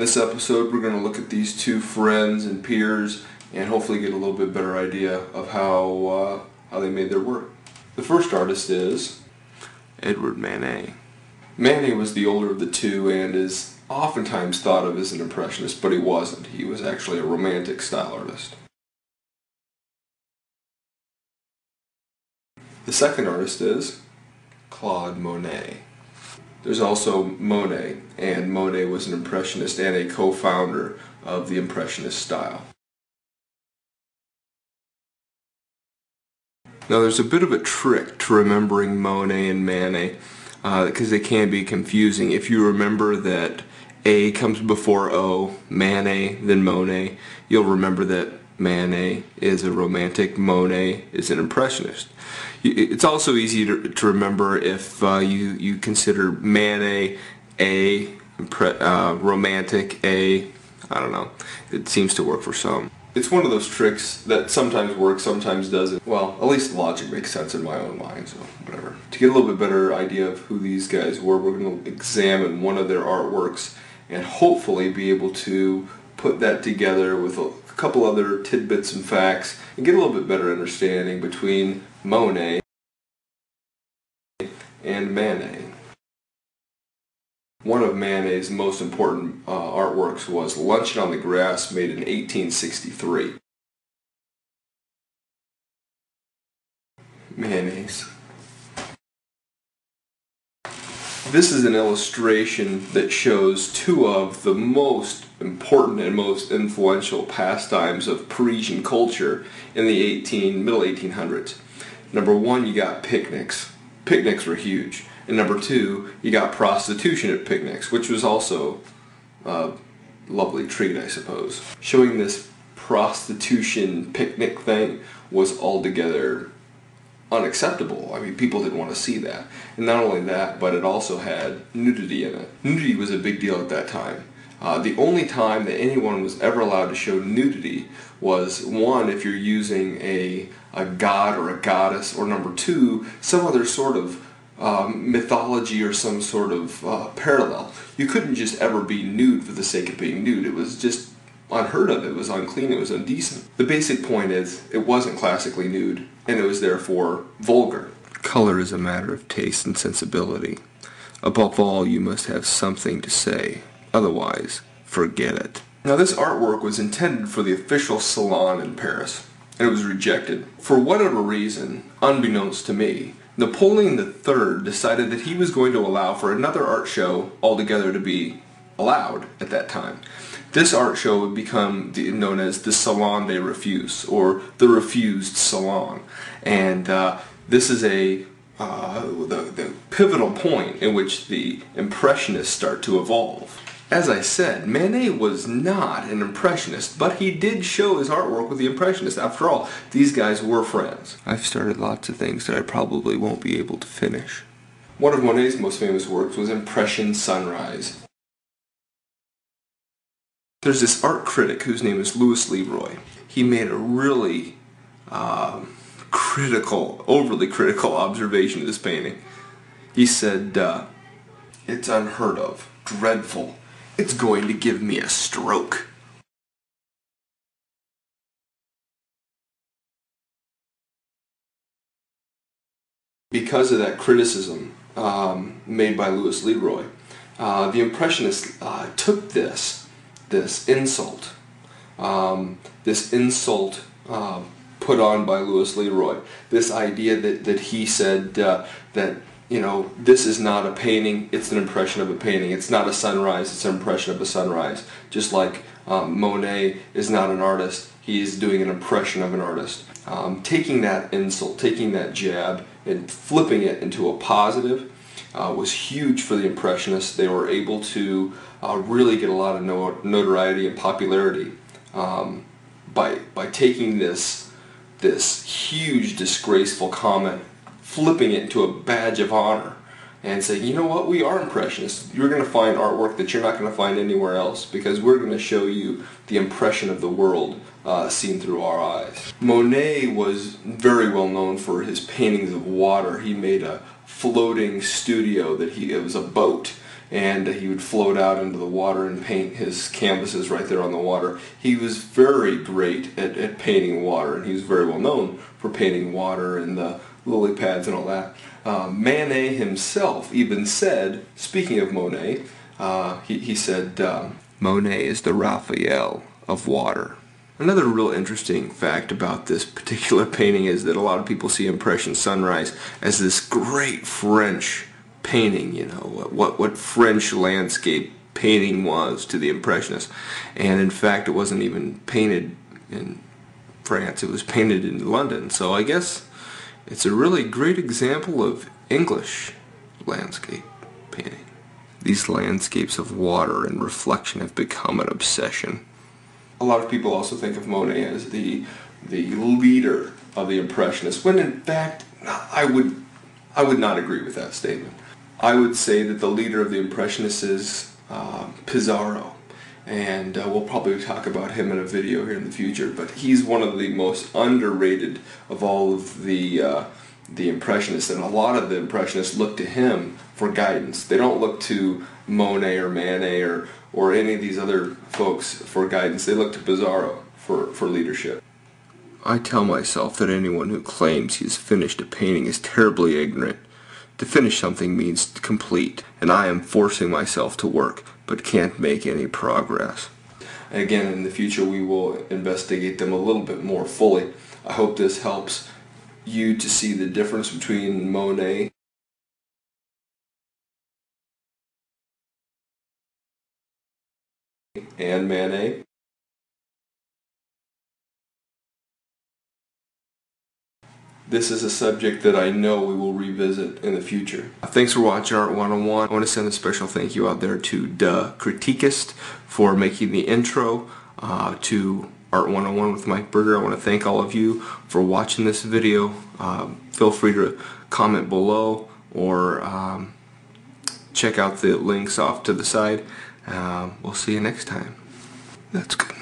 this episode, we're going to look at these two friends and peers and hopefully get a little bit better idea of how they made their work. The first artist is Edward Manet. Manet was the older of the two and is oftentimes thought of as an impressionist, but he wasn't. He was actually a romantic style artist. The second artist is Claude Monet. There's also Monet, and Monet was an impressionist and a co-founder of the impressionist style. Now there's a bit of a trick to remembering Monet and Manet because they can be confusing. If you remember that A comes before O, Manet, then Monet, you'll remember that Manet is a romantic, Monet is an impressionist. It's also easy to remember if you consider Manet A, romantic A, I don't know. It seems to work for some. It's one of those tricks that sometimes works, sometimes doesn't. Well, at least the logic makes sense in my own mind, so whatever. To get a little bit better idea of who these guys were, we're going to examine one of their artworks and hopefully be able to put that together with a couple other tidbits and facts and get a little bit better understanding between Monet and Manet. One of Manet's most important artworks was Luncheon on the Grass, made in 1863. Manet's. This is an illustration that shows two of the most important and most influential pastimes of Parisian culture in the middle 1800s. Number one, you got picnics. Picnics were huge. And number two, you got prostitution at picnics, which was also a lovely treat, I suppose. Showing this prostitution picnic thing was altogether unacceptable. I mean, people didn't want to see that. And not only that, but it also had nudity in it. Nudity was a big deal at that time. The only time that anyone was ever allowed to show nudity was, one, if you're using a god or a goddess, or number two, some other sort of mythology or some sort of parallel. You couldn't just ever be nude for the sake of being nude. It was just unheard of. It was unclean. It was indecent. The basic point is, it wasn't classically nude, and it was therefore vulgar. Color is a matter of taste and sensibility. Above all, you must have something to say. Otherwise, forget it. Now, this artwork was intended for the official salon in Paris, and it was rejected. For whatever reason, unbeknownst to me, Napoleon III decided that he was going to allow for another art show altogether to be allowed at that time. This art show would become known as the Salon des Refus, or the Refused Salon. And this is the pivotal point in which the Impressionists start to evolve. As I said, Manet was not an Impressionist, but he did show his artwork with the Impressionists. After all, these guys were friends. I've started lots of things that I probably won't be able to finish. One of Monet's most famous works was Impression Sunrise. There's this art critic whose name is Louis Leroy. He made a really overly critical observation of this painting. He said, "It's unheard of, dreadful. It's going to give me a stroke." Because of that criticism made by Louis Leroy, the Impressionists took this insult put on by Louis Leroy, this idea that he said that, you know, this is not a painting, it's an impression of a painting. It's not a sunrise, it's an impression of a sunrise. Just like Monet is not an artist, he is doing an impression of an artist. Taking that insult, taking that jab, and flipping it into a positive was huge for the Impressionists. They were able to really get a lot of notoriety and popularity by taking this huge disgraceful comment, flipping it into a badge of honor, and saying, you know what, we are Impressionists. You're going to find artwork that you're not going to find anywhere else, because we're going to show you the impression of the world seen through our eyes. Monet was very well known for his paintings of water. He made a floating studio it was a boat, and he would float out into the water and paint his canvases right there on the water. He was very great at painting water, and he was very well known for painting water and the lily pads and all that. Manet himself even said, speaking of Monet, he said, Monet is the Raphael of water. Another real interesting fact about this particular painting is that a lot of people see Impression Sunrise as this great French painting, you know, what French landscape painting was to the Impressionists. And in fact, it wasn't even painted in France, it was painted in London. So I guess it's a really great example of English landscape painting. These landscapes of water and reflection have become an obsession. A lot of people also think of Monet as the leader of the Impressionists, when in fact I would not agree with that statement. I would say that the leader of the Impressionists is Pissarro, and we'll probably talk about him in a video here in the future, but he's one of the most underrated of all of the Impressionists, and a lot of the Impressionists look to him for guidance. They don't look to Monet or Manet or any of these other folks for guidance. They look to Pissarro for leadership. I tell myself that anyone who claims he's finished a painting is terribly ignorant. To finish something means to complete, and I am forcing myself to work, but can't make any progress. Again, in the future we will investigate them a little bit more fully. I hope this helps you to see the difference between Monet and Manet. This is a subject that I know we will revisit in the future. Thanks for watching Art 101. I want to send a special thank you out there to Da Criticist for making the intro to Art 101 with Mike Berger. I want to thank all of you for watching this video. Feel free to comment below or check out the links off to the side. We'll see you next time. That's good.